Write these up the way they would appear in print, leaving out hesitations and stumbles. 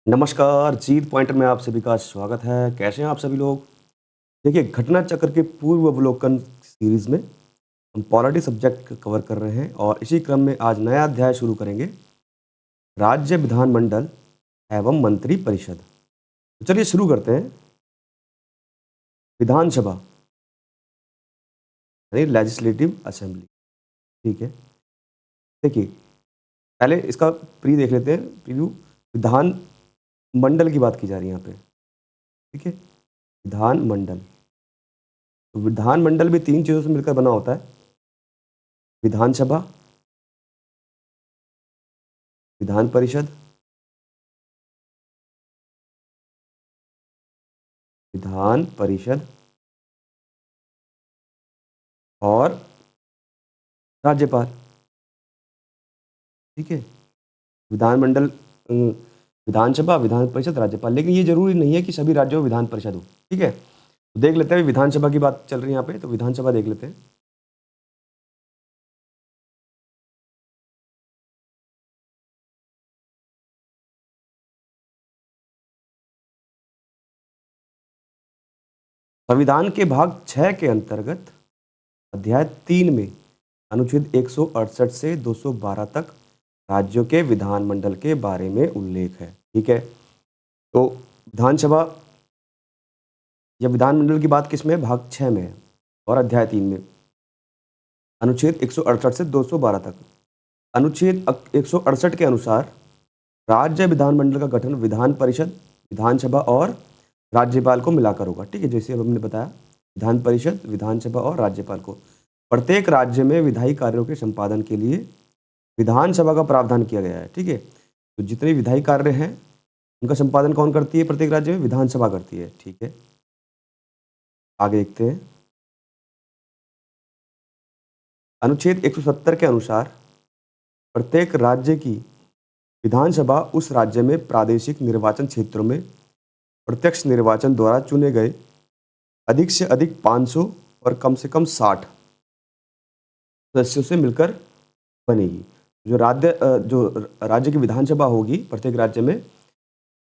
नमस्कार, जीत पॉइंटर में आप सभी का स्वागत है। कैसे हैं आप सभी लोग? देखिए, घटना चक्र के पूर्व अवलोकन सीरीज़ में हम पॉलिटी सब्जेक्ट कवर कर रहे हैं और इसी क्रम में आज नया अध्याय शुरू करेंगे, राज्य विधानमंडल एवं मंत्री परिषद। तो चलिए शुरू करते हैं। विधानसभा यानी लेजिस्लेटिव असेंबली, ठीक है। देखिए, पहले इसका देख लेते हैं, प्रीव्यू। विधान मंडल की बात की जा रही है यहाँ पे, ठीक है। विधानमंडल, तो विधानमंडल भी 3 चीज़ों से मिलकर बना होता है। विधानसभा, विधान परिषद, विधान परिषद और राज्यपाल, ठीक है। विधानमंडल, विधानसभा, विधान परिषद, राज्यपाल। लेकिन ये ज़रूरी नहीं है कि सभी राज्यों में विधान परिषद हो, ठीक है। तो देख लेते हैं, विधानसभा की बात चल रही है यहाँ पे, तो विधानसभा देख लेते हैं। संविधान के भाग 6 के अंतर्गत अध्याय 3 में अनुच्छेद 168 से 212 तक राज्यों के विधानमंडल के बारे में उल्लेख है, ठीक है। तो विधानसभा या विधानमंडल की बात किस में है? भाग 6 में है और अध्याय 3 में, अनुच्छेद 168 से 212 तक। अनुच्छेद 168 के अनुसार राज्य विधानमंडल का गठन विधान परिषद, विधानसभा और राज्यपाल को मिलाकर होगा, ठीक है। जैसे अब हमने बताया, विधान परिषद, विधानसभा और राज्यपाल को। प्रत्येक राज्य में विधायी कार्यों के संपादन के लिए विधानसभा का प्रावधान किया गया है, ठीक है। तो जितने विधायी कार्य हैं उनका संपादन कौन करती है? प्रत्येक राज्य में विधानसभा करती है, ठीक है। आगे देखते हैं। अनुच्छेद 170 के अनुसार प्रत्येक राज्य की विधानसभा उस राज्य में प्रादेशिक निर्वाचन क्षेत्रों में प्रत्यक्ष निर्वाचन द्वारा चुने गए अधिक से अधिक 500 और कम से कम 60 सदस्यों से मिलकर बनेगी। जो राज्य की विधानसभा होगी प्रत्येक राज्य में,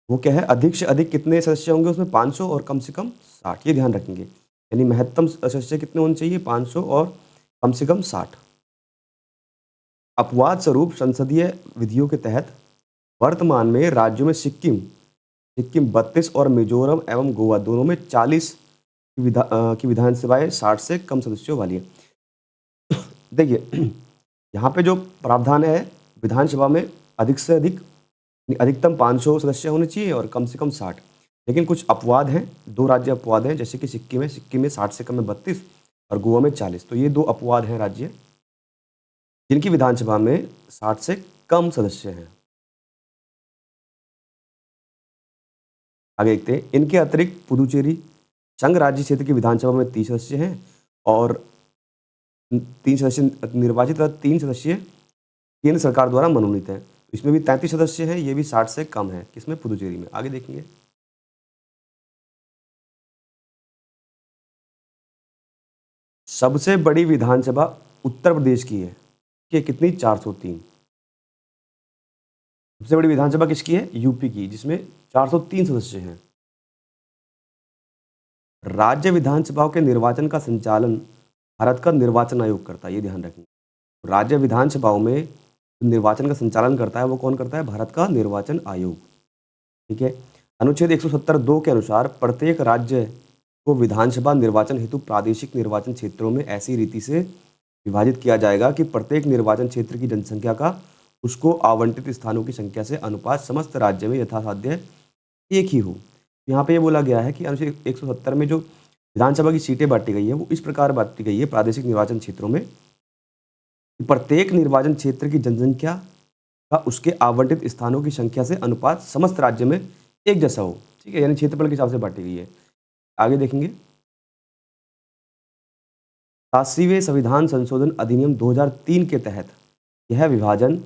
वो क्या है? अधिक से अधिक कितने सदस्य होंगे उसमें? 500 और कम से कम 60, ये ध्यान रखेंगे। यानी महत्तम सदस्य कितने होने चाहिए? 500 और कम से कम 60। अपवाद स्वरूप संसदीय विधियों के तहत वर्तमान में राज्यों में सिक्किम सिक्किम 32 और मिजोरम एवं गोवा दोनों में 40 की विधानसभाएं 60 से कम सदस्यों वाली है। देखिए, यहाँ पे जो प्रावधान है, विधानसभा में अधिक से अधिक अधिकतम 500 सदस्य होने चाहिए और कम से कम 60। लेकिन कुछ अपवाद हैं, 2 राज्य अपवाद हैं, जैसे कि सिक्किम में 60 से कम में 32 और गोवा में 40। तो ये 2 अपवाद हैं राज्य जिनकी विधानसभा में 60 से कम सदस्य हैं। आगे देखते हैं। इनके अतिरिक्त पुदुचेरी संघ राज्य क्षेत्र की विधानसभा में 30 सदस्य हैं और 3 सदस्य निर्वाचित और 3 सदस्य केंद्र सरकार द्वारा मनोनीत हैं। इसमें भी 33 सदस्य हैं, ये भी 60 से कम है। किसमें? पुदुचेरी में। आगे देखेंगे। सबसे बड़ी विधानसभा उत्तर प्रदेश की है, कि कितनी? 403। सबसे बड़ी विधानसभा किसकी है? यूपी की, जिसमें 403 सदस्य हैं। राज्य विधानसभाओं के निर्वाचन का संचालन भारत का निर्वाचन आयोग करता है, ये ध्यान रखेंगे। राज्य विधानसभाओं में निर्वाचन का संचालन करता है वो कौन करता है? भारत का निर्वाचन आयोग, ठीक है। अनुच्छेद 170(2) के अनुसार प्रत्येक राज्य को विधानसभा निर्वाचन हेतु प्रादेशिक निर्वाचन क्षेत्रों में ऐसी रीति से विभाजित किया जाएगा कि प्रत्येक निर्वाचन क्षेत्र की जनसंख्या का उसको आवंटित स्थानों की संख्या से अनुपात समस्त राज्य में यथासाध्य एक ही हो। यहाँ पे ये बोला गया है कि अनुच्छेद 170 में जो विधानसभा की सीटें बांटी गई है वो इस प्रकार बांटी गई है प्रादेशिक निर्वाचन क्षेत्रों में, कि प्रत्येक निर्वाचन क्षेत्र की जनसंख्या का उसके आवंटित स्थानों की संख्या से अनुपात समस्त राज्य में एक जैसा हो, ठीक है। यानी क्षेत्रफल के हिसाब से बांटी गई है। आगे देखेंगे। 87वें संविधान संशोधन अधिनियम 2003 के तहत यह विभाजन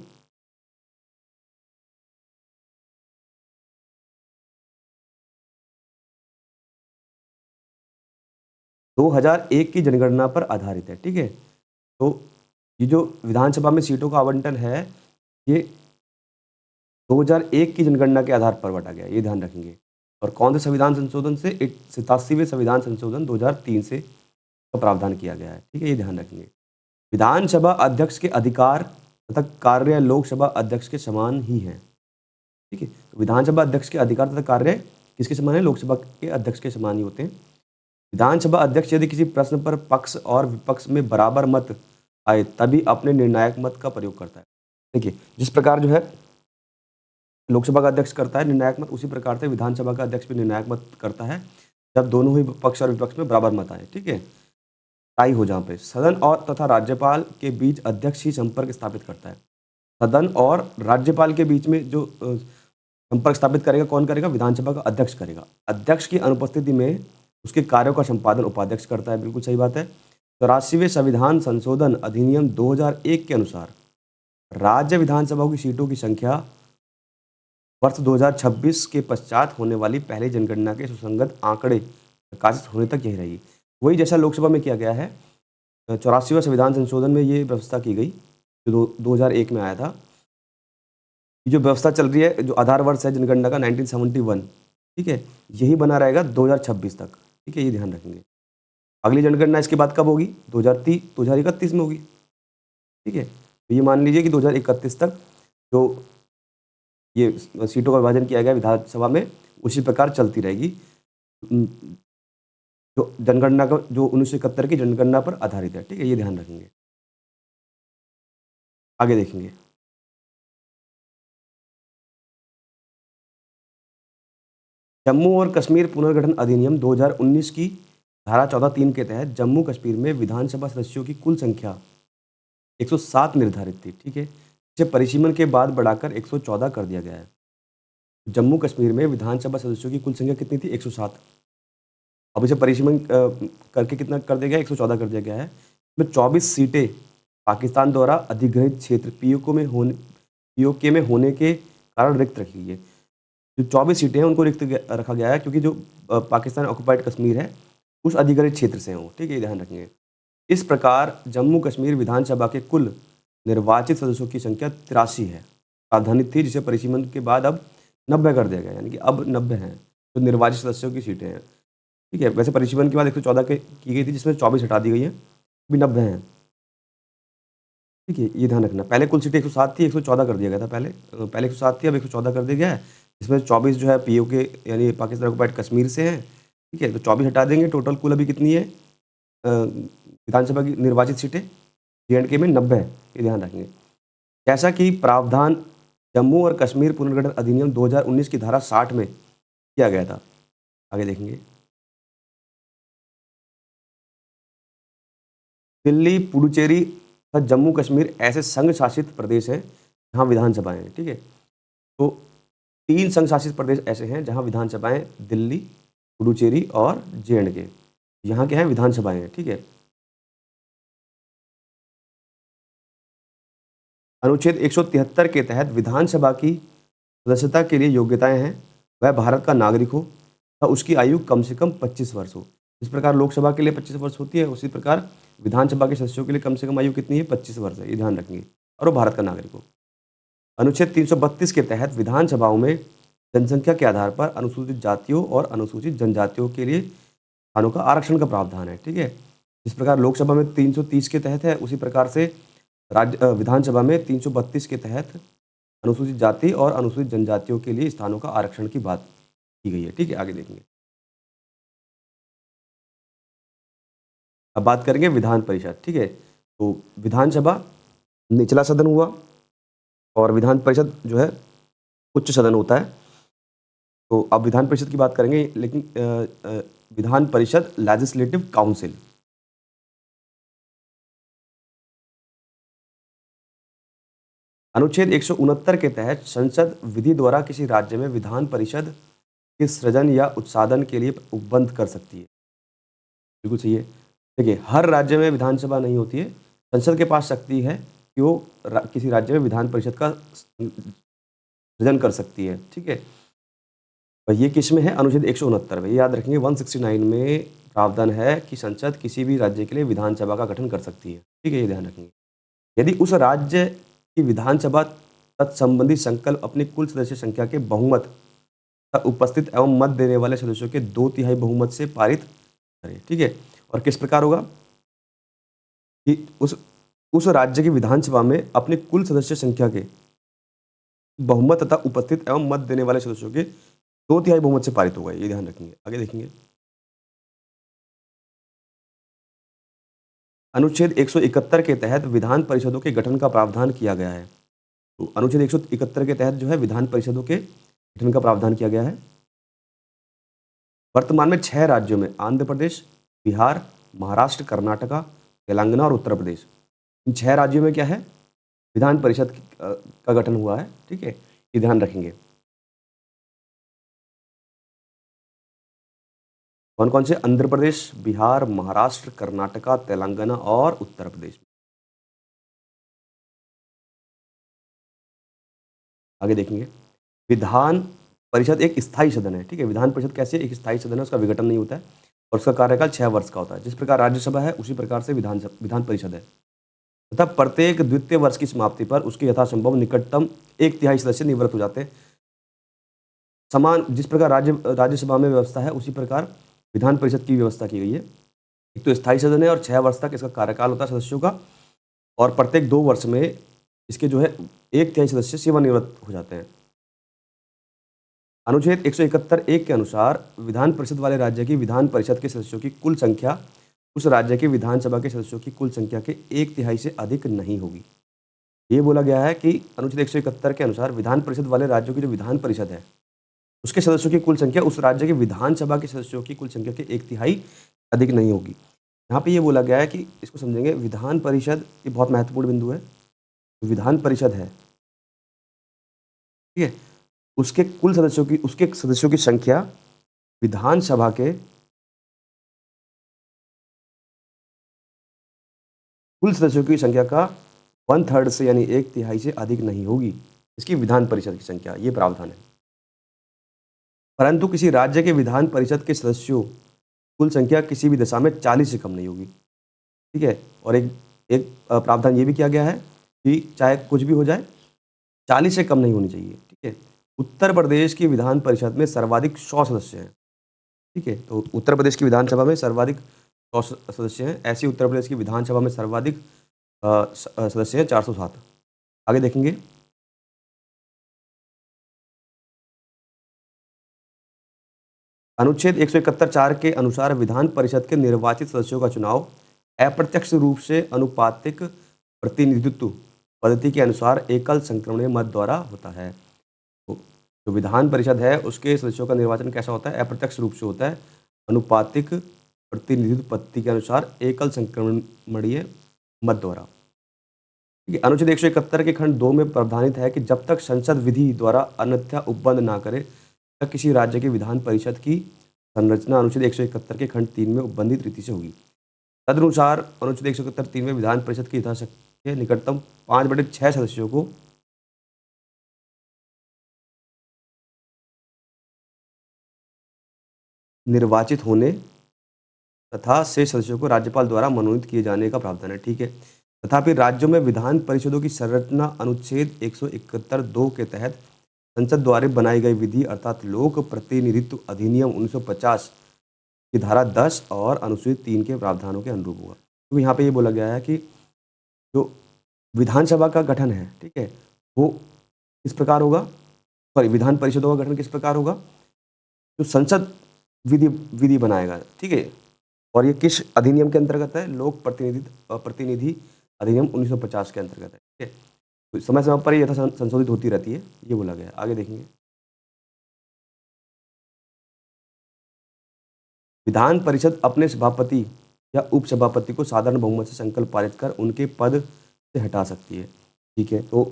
2001 की जनगणना पर आधारित है, ठीक है। तो ये जो विधानसभा में सीटों का आवंटन है, ये 2001 की जनगणना के आधार पर बाँटा गया है, ये ध्यान रखेंगे। और कौन से संविधान संशोधन से? 87वें संविधान संशोधन 2003 से का प्रावधान किया गया है, ठीक है? ये ध्यान रखेंगे। विधानसभा अध्यक्ष के अधिकार तथा कार्य लोकसभा अध्यक्ष के समान ही हैं, ठीक है? तो विधानसभा अध्यक्ष के अधिकार तथा कार्य किसके समान है? लोकसभा के अध्यक्ष के समान ही होते हैं। विधानसभा अध्यक्ष यदि किसी प्रश्न पर पक्ष और विपक्ष में बराबर मत आए तभी अपने निर्णायक मत का प्रयोग करता है। देखिए, जिस प्रकार जो है लोकसभा का अध्यक्ष करता है निर्णायक मत, उसी प्रकार से विधानसभा का अध्यक्ष भी निर्णायक मत करता है जब दोनों ही पक्ष और विपक्ष में बराबर मत आए, ठीक है? टाई हो जहाँ पे सदन और तथा राज्यपाल के बीच अध्यक्ष ही संपर्क स्थापित करता है। सदन और राज्यपाल के बीच में जो संपर्क स्थापित करेगा, कौन करेगा? विधानसभा का अध्यक्ष करेगा। अध्यक्ष की अनुपस्थिति में उसके कार्यों का संपादन उपाध्यक्ष करता है, बिल्कुल सही बात है। 84वें संविधान संशोधन अधिनियम 2001 के अनुसार राज्य विधानसभाओं की सीटों की संख्या वर्ष 2026 के पश्चात होने वाली पहली जनगणना के सुसंगत आंकड़े प्रकाशित होने तक यही रहेगी। वही जैसा लोकसभा में किया गया है, 84वां संविधान संशोधन में ये व्यवस्था की गई जो 2001 में आया था। जो व्यवस्था चल रही है, जो आधार वर्ष है जनगणना का 1971, ठीक है? यही बना रहेगा 2026 तक, ठीक है? ये ध्यान रखेंगे। अगली जनगणना इसके बाद कब होगी? 2031 में होगी, ठीक है? तो ये मान लीजिए कि 2031 तक जो ये सीटों का विभाजन किया गया विधानसभा में, उसी प्रकार चलती रहेगी। जो जनगणना का जो 1971 की जनगणना पर आधारित है, ठीक है? ये ध्यान रखेंगे। आगे देखेंगे। जम्मू और कश्मीर पुनर्गठन अधिनियम 2019 की धारा 14(3) के तहत जम्मू कश्मीर में विधानसभा सदस्यों की कुल संख्या 107 निर्धारित थी, ठीक है? इसे परिसीमन के बाद बढ़ाकर 114 कर दिया गया है। जम्मू कश्मीर में विधानसभा सदस्यों की कुल संख्या कितनी थी? 107। अब इसे परिसीमन करके कितना कर दिया गया? 114 कर दिया गया है। इसमें 24 सीटें पाकिस्तान द्वारा अधिग्रहित क्षेत्र पीओके में होने के कारण रिक्त रखी गई है। जो 24 सीटें हैं उनको रिक्त रखा गया है क्योंकि जो पाकिस्तान ऑक्युपाइड कश्मीर है उस अधिग्रहित क्षेत्र से हैं वो, ठीक है? ये ध्यान रखेंगे। इस प्रकार जम्मू कश्मीर विधानसभा के कुल निर्वाचित सदस्यों की संख्या 83 है। प्रावधानित थी जिसे परिसीमन के बाद अब 90 कर दिया गया, यानी कि अब 90 हैं जो निर्वाचित सदस्यों की सीटें हैं, ठीक है? वैसे परिसीमन के बाद 114 की गई थी जिसमें 24 हटा दी गई हैं, अभी 90 हैं, ठीक है? ये ध्यान रखना। पहले कुल सीटें 107 थी, 114 कर दिया गया था पहले 107 थी, अब 114 कर दिया गया है। इसमें 24 जो है पीओके यानी पाकिस्तान ऑक्युपाइड कश्मीर से हैं, ठीक है? तो 24 हटा देंगे, टोटल कुल अभी कितनी है विधानसभा की निर्वाचित सीटें? J&K में 90 है, ये ध्यान रखेंगे। जैसा कि प्रावधान जम्मू और कश्मीर पुनर्गठन अधिनियम 2019 की धारा 60 में किया गया था। आगे देखेंगे। दिल्ली, पुडुचेरी तथा जम्मू कश्मीर ऐसे संघ शासित प्रदेश हैं जहाँ विधानसभाएं हैं, ठीक है? तो 3 संघ शासित प्रदेश ऐसे हैं जहाँ विधानसभाएं दिल्ली, पुडुचेरी और J&K, यहाँ के हैं विधानसभाएं हैं, ठीक है? अनुच्छेद 173 के तहत विधानसभा की सदस्यता के लिए योग्यताएं हैं, वह भारत का नागरिक हो तथा उसकी आयु कम से कम 25 वर्ष हो। इस प्रकार लोकसभा के लिए 25 वर्ष होती है, उसी प्रकार विधानसभा के सदस्यों के लिए कम से कम आयु कितनी है? 25 वर्ष है, ये ध्यान रखेंगे, और वो भारत का नागरिक हो। अनुच्छेद 332 के तहत विधानसभाओं में जनसंख्या के आधार पर अनुसूचित जातियों और अनुसूचित जनजातियों के लिए स्थानों का आरक्षण का प्रावधान है, ठीक है? जिस प्रकार लोकसभा में 330 के तहत है, उसी प्रकार से विधानसभा में 332 के तहत अनुसूचित जाति और अनुसूचित जनजातियों के लिए स्थानों का आरक्षण की बात की गई है, ठीक है? आगे देखेंगे। अब बात करेंगे विधान परिषद, ठीक है? तो विधानसभा निचला सदन हुआ और विधान परिषद जो है उच्च सदन होता है। तो अब विधान परिषद की बात करेंगे, लेकिन विधान परिषद लेजिस्लेटिव काउंसिल। अनुच्छेद 169 के तहत संसद विधि द्वारा किसी राज्य में विधान परिषद के सृजन या उत्साधन के लिए उपबंध कर सकती है। बिल्कुल सही है। देखिए, हर राज्य में विधानसभा नहीं होती है, संसद के पास शक्ति है कि वो किसी राज्य में विधान परिषद का सृजन कर सकती है, ठीक है? और ये किस में है? अनुच्छेद 169 में। याद रखेंगे 169 में प्रावधान है कि संसद किसी भी राज्य के लिए विधानसभा का गठन कर सकती है, ठीक है? ये ध्यान रखेंगे। यदि उस राज्य की विधानसभा तत्संबंधी संकल्प अपनी कुल सदस्य संख्या के बहुमत तथा उपस्थित एवं मत देने वाले सदस्यों के 2/3 बहुमत से पारित करें। ठीक है, और किस प्रकार होगा कि उस राज्य की विधानसभा में अपनी कुल सदस्य संख्या के बहुमत तथा उपस्थित एवं मत देने वाले सदस्यों के 2/3 बहुमत से पारित होगा। ये ध्यान रखेंगे। आगे देखेंगे। अनुच्छेद 171 के तहत विधान परिषदों के गठन का प्रावधान किया गया है। तो अनुच्छेद 171 के तहत जो है विधान परिषदों के गठन का प्रावधान किया गया है। वर्तमान में 6 राज्यों में आंध्र प्रदेश, बिहार, महाराष्ट्र, कर्नाटका, तेलंगाना और उत्तर प्रदेश, इन 6 राज्यों में क्या है, विधान परिषद का गठन हुआ है। ठीक है, ये ध्यान रखेंगे। कौन कौन से? आंध्र प्रदेश, बिहार, महाराष्ट्र, कर्नाटका, तेलंगाना और उत्तर प्रदेश। आगे देखेंगे। विधान परिषद एक स्थायी सदन है। ठीक है, विधान परिषद कैसे एक स्थायी सदन है, उसका विघटन नहीं होता है और उसका कार्यकाल 6 वर्ष का होता है। जिस प्रकार राज्यसभा है उसी प्रकार से विधान परिषद है तथा प्रत्येक द्वितीय वर्ष की समाप्ति पर उसके यथासंभव निकटतम 1/3 सदस्य निवृत्त हो जाते हैं। समान जिस प्रकार राज्यसभा में व्यवस्था है उसी प्रकार विधान परिषद की व्यवस्था की गई है। एक तो स्थायी सदन है और 6 वर्ष तक इसका कार्यकाल होता है सदस्यों का, और प्रत्येक 2 वर्ष में इसके जो है 1/3 सदस्य सेवानिवृत्त हो जाते हैं। अनुच्छेद 171(1) के अनुसार विधान परिषद वाले राज्य की विधान परिषद के सदस्यों की कुल संख्या उस राज्य के विधानसभा के सदस्यों की कुल संख्या के 1/3 से अधिक नहीं होगी। ये बोला गया है कि अनुच्छेद 171 के अनुसार विधान परिषद वाले राज्यों की जो विधान परिषद है उसके सदस्यों की कुल संख्या उस राज्य के विधानसभा के सदस्यों की कुल संख्या के 1/3 अधिक नहीं होगी। यहाँ पे ये बोला गया है कि इसको समझेंगे, विधान परिषद ये बहुत महत्वपूर्ण बिंदु है। विधान परिषद है, ठीक है, उसके सदस्यों की संख्या विधानसभा के कुल सदस्यों की संख्या का 1/3 से यानी 1/3 से अधिक नहीं होगी। इसकी विधान परिषद की संख्या, ये प्रावधान है। परंतु किसी राज्य के विधान परिषद के सदस्यों कुल संख्या किसी भी दशा में 40 से कम नहीं होगी। ठीक है, और एक एक प्रावधान ये भी किया गया है कि चाहे कुछ भी हो जाए 40 से कम नहीं होनी चाहिए। ठीक है, उत्तर प्रदेश की विधान परिषद में सर्वाधिक 100 सदस्य हैं। ठीक है, तो उत्तर प्रदेश की विधानसभा में सर्वाधिक 100 सदस्य हैं। ऐसे उत्तर प्रदेश की विधानसभा में सर्वाधिक सदस्य हैं 407। आगे देखेंगे। अनुच्छेद 171(4) के अनुसार विधान परिषद के निर्वाचित सदस्यों का चुनाव अप्रत्यक्ष रूप से अनुपातिक प्रतिनिधित्व पद्धति के अनुसार एकल संक्रमणीय मत द्वारा होता है। तो जो विधान परिषद है उसके सदस्यों का निर्वाचन कैसा होता है? अप्रत्यक्ष रूप से होता है, अनुपातिक प्रतिनिधित्व पद्धति के अनुसार एकल संक्रमणीय मत द्वारा। ठीक है, अनुच्छेद 171 के खंड 2 में प्रावधानित है कि जब तक संसद विधि द्वारा अन्यथा उपबंध ना करे तक किसी राज्य की विधान परिषद की संरचना अनुच्छेद 171 के खंड 3 में उपबंधित रीति से होगी। तदनुसार अनुच्छेद 171(3) में विधान परिषद की यथाशक्ति के निकटतम 5/6 सदस्यों को निर्वाचित होने तथा शेष सदस्यों को राज्यपाल द्वारा मनोनीत किए जाने का प्रावधान है। ठीक है, तथापि राज्यों में विधान परिषदों की संरचना अनुच्छेद 171(2) के तहत संसद द्वारा बनाई गई विधि अर्थात लोक प्रतिनिधित्व अधिनियम 1950 की धारा 10 और अनुसूचित 3 के प्रावधानों के अनुरूप होगा। तो यहाँ पे ये बोला गया है कि जो विधानसभा का गठन है, ठीक है, वो किस प्रकार होगा, सॉरी विधान परिषदों का गठन किस प्रकार होगा? जो संसद विधि बनाएगा। ठीक है, और ये किस अधिनियम के अंतर्गत है? लोक प्रतिनिधि अधिनियम 1950 के अंतर्गत है। ठीक है, तो समय समय पर ये यथा संशोधित होती रहती है, ये बोला गया है। आगे देखेंगे। विधान परिषद अपने सभापति या उपसभापति को साधारण बहुमत से संकल्प पारित कर उनके पद से हटा सकती है। ठीक है, तो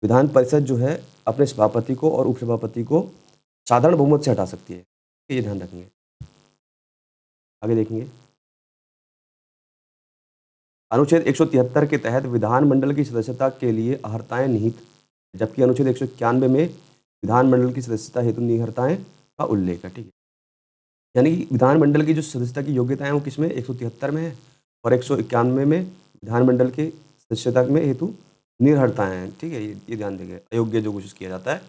विधान परिषद जो है अपने सभापति को और उपसभापति को साधारण बहुमत से हटा सकती है। ये ध्यान रखेंगे। आगे देखेंगे। अनुच्छेद 173 के तहत विधानमंडल की सदस्यता के लिए अहर्ताएं निहित, जबकि अनुच्छेद 191 में विधानमंडल की सदस्यता हेतु निहर्ताएं का उल्लेख है। ठीक है, यानी कि विधानमंडल की जो सदस्यता की योग्यता है वो किसमें? 173 में है, और 191 में विधानमंडल के सदस्यता में हेतु निर्हरताएं हैं, ठीक है, ये ध्यान देंगे, अयोग्य जो घोषित किया जाता है।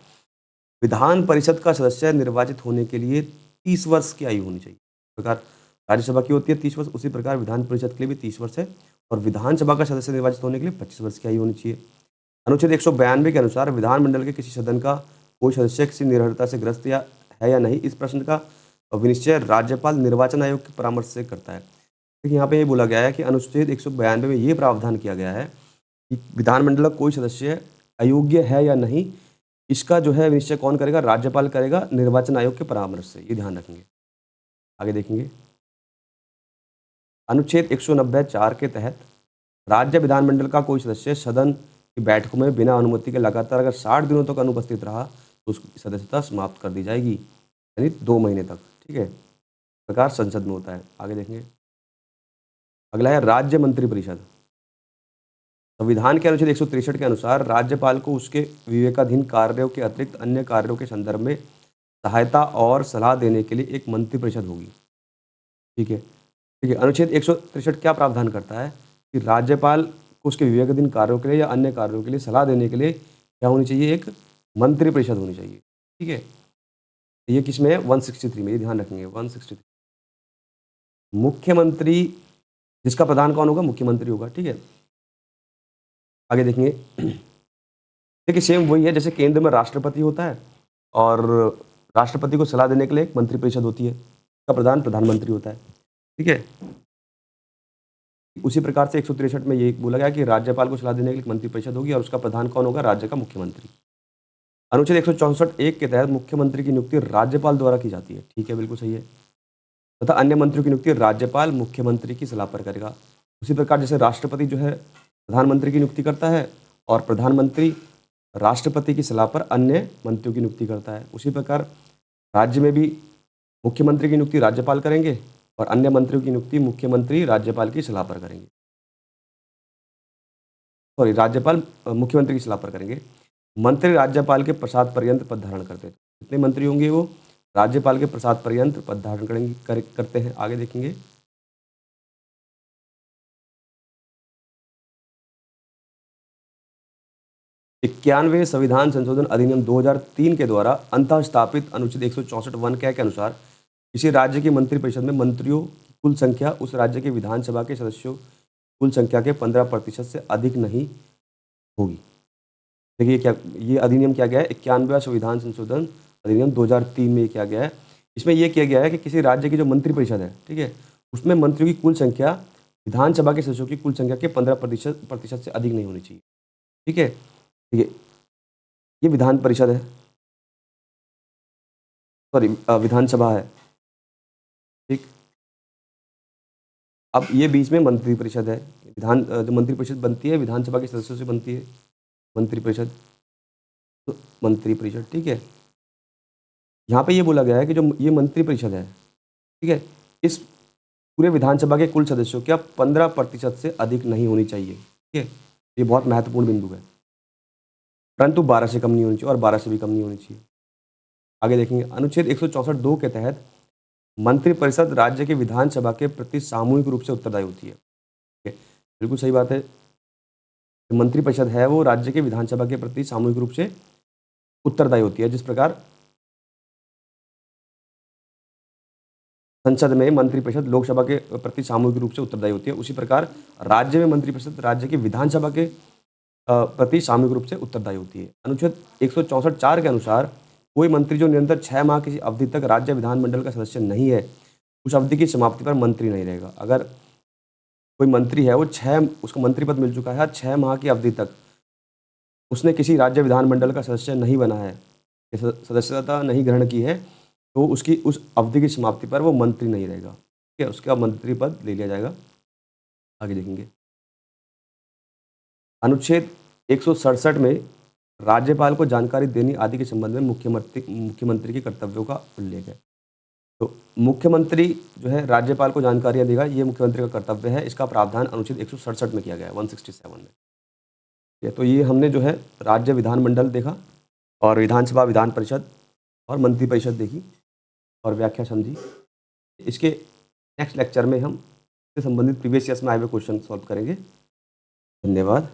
विधान परिषद का सदस्य निर्वाचित होने के लिए 30 वर्ष की आयु होनी चाहिए। इस प्रकार राज्यसभा की होती है 30 वर्ष, उसी प्रकार विधान परिषद के लिए भी 30 वर्ष है, और विधानसभा का सदस्य निर्वाचित होने के लिए 25 वर्ष की आयु होनी चाहिए। अनुच्छेद 192 के अनुसार विधानमंडल के किसी सदन का कोई सदस्य किसी निर्भरता से ग्रस्त या नहीं, इस प्रश्न का विनिश्चय राज्यपाल निर्वाचन आयोग के परामर्श से करता है। देखिए यहाँ पे ये बोला गया है कि अनुच्छेद 192 में ये प्रावधान किया गया है कि विधानमंडल का कोई सदस्य अयोग्य है या नहीं, इसका जो है निश्चय कौन करेगा? राज्यपाल करेगा निर्वाचन आयोग के परामर्श से। ये ध्यान रखेंगे। आगे देखेंगे, अनुच्छेद 190(4) के तहत राज्य विधानमंडल का कोई सदस्य सदन की बैठकों में बिना अनुमति के लगातार अगर 60 दिनों तक अनुपस्थित रहा तो उसकी सदस्यता समाप्त कर दी जाएगी, यानी 2 महीने तक। ठीक है, इस प्रकार संसद में होता है। आगे देखेंगे, अगला है राज्य मंत्रिपरिषद। संविधान के अनुच्छेद 163 के अनुसार राज्यपाल को उसके विवेकाधीन कार्यों के अतिरिक्त अन्य कार्यों के संदर्भ में सहायता और सलाह देने के लिए एक मंत्रिपरिषद होगी। ठीक है, ठीक है। अनुच्छेद 163 क्या प्रावधान करता है कि राज्यपाल को उसके विवेकाधीन कार्यों के लिए या अन्य कार्यों के लिए सलाह देने के लिए क्या होनी चाहिए? एक मंत्रिपरिषद होनी चाहिए। ठीक है, ये किसमें है? 163 में, ये ध्यान रखेंगे, 163। मुख्यमंत्री, जिसका प्रधान कौन होगा? मुख्यमंत्री होगा। ठीक है, आगे देखेंगे, देखिए सेम वही है जैसे केंद्र में राष्ट्रपति होता है और राष्ट्रपति को सलाह देने के लिए एक मंत्रिपरिषद होती है, इसका प्रधान प्रधानमंत्री होता है। ठीक है, उसी प्रकार से 163 में ये बोला गया कि राज्यपाल को सलाह देने के लिए एक मंत्रिपरिषद होगी और उसका प्रधान कौन होगा? राज्य का मुख्यमंत्री। अनुच्छेद 164(1) के तहत मुख्यमंत्री की नियुक्ति राज्यपाल द्वारा की जाती है। ठीक है, बिल्कुल सही है। तथा अन्य मंत्रियों की नियुक्ति राज्यपाल मुख्यमंत्री की सलाह पर करेगा। उसी प्रकार जैसे राष्ट्रपति जो है प्रधानमंत्री की नियुक्ति करता है और प्रधानमंत्री राष्ट्रपति की सलाह पर अन्य मंत्रियों की नियुक्ति करता है, उसी प्रकार राज्य में भी मुख्यमंत्री की नियुक्ति राज्यपाल करेंगे और अन्य मंत्रियों की नियुक्ति मुख्यमंत्री राज्यपाल की सलाह पर करेंगे। सॉरी, राज्यपाल मुख्यमंत्री की सलाह पर करेंगे। मंत्री राज्यपाल के प्रसाद पर्यंत पद धारण करते हैं। कितने मंत्री होंगे? वो राज्यपाल के प्रसाद पर्यंत पद धारण करते हैं। आगे देखेंगे, 91वें संविधान संशोधन अधिनियम 2003 के द्वारा अंतः स्थापित अनुच्छेद 164(1) के अनुसार किसी राज्य की मंत्रिपरिषद में मंत्रियों की कुल संख्या उस राज्य के विधानसभा के सदस्यों कुल संख्या के 15% से अधिक नहीं होगी। देखिए क्या ये अधिनियम किया गया है? 91वां संविधान संशोधन अधिनियम 2003 में किया गया है। इसमें यह किया गया है कि किसी राज्य की जो मंत्रिपरिषद है, ठीक है, उसमें मंत्रियों की कुल संख्या विधानसभा के सदस्यों की कुल संख्या के 15% से अधिक नहीं होनी चाहिए। ठीक है, ठीक है, ये विधान परिषद है, सॉरी विधानसभा है। ठीक, अब ये बीच में मंत्रिपरिषद है। जो मंत्रिपरिषद बनती है विधानसभा के सदस्यों से बनती है मंत्रिपरिषद, तो मंत्रिपरिषद। ठीक है, यहाँ पे ये बोला गया है कि जो ये मंत्रिपरिषद है, ठीक है, इस पूरे विधानसभा के कुल सदस्यों की 15% से अधिक नहीं होनी चाहिए। ठीक है, ये बहुत महत्वपूर्ण बिंदु है। परंतु 12 से कम नहीं होनी चाहिए और 12 से भी कम नहीं होनी चाहिए। आगे देखेंगे, अनुच्छेद 164(2) के तहत मंत्रिपरिषद राज्य के विधानसभा के प्रति सामूहिक रूप से उत्तरदायी होती है। ठीक है, बिल्कुल सही बात है। जो मंत्रिपरिषद है वो राज्य के विधानसभा के प्रति सामूहिक रूप से उत्तरदायी होती है। जिस प्रकार संसद में मंत्रिपरिषद लोकसभा के प्रति सामूहिक रूप से उत्तरदायी होती है, उसी प्रकार राज्य में मंत्रिपरिषद राज्य की विधानसभा के प्रति सामूहिक रूप से उत्तरदायी होती है। अनुच्छेद 164(4) के अनुसार कोई मंत्री जो निरंतर 6 माह की अवधि तक राज्य विधानमंडल का सदस्य नहीं है, उस अवधि की समाप्ति पर मंत्री नहीं रहेगा। अगर कोई मंत्री है वो उसको मंत्री पद मिल चुका है, 6 माह की अवधि तक उसने किसी राज्य विधानमंडल का सदस्य नहीं बना है, सदस्यता नहीं ग्रहण की है, तो उसकी उस अवधि की समाप्ति पर वो मंत्री नहीं रहेगा। ठीक है, उसका मंत्री पद ले लिया जाएगा। आगे देखेंगे, अनुच्छेद 167 में राज्यपाल को जानकारी देने आदि के संबंध में मुख्यमंत्री के कर्तव्यों का उल्लेख है। तो मुख्यमंत्री जो है राज्यपाल को जानकारियां देगा, ये मुख्यमंत्री का कर्तव्य है। इसका प्रावधान अनुच्छेद 167 में किया गया है, 167 में। ठीक है, तो ये हमने जो है राज्य विधानमंडल देखा और विधानसभा, विधान परिषद और मंत्रिपरिषद देखी और व्याख्या समझी। इसके नेक्स्ट लेक्चर में हम इससे संबंधित प्रीवियस ईयर्स में आए हुए क्वेश्चन सॉल्व करेंगे। धन्यवाद।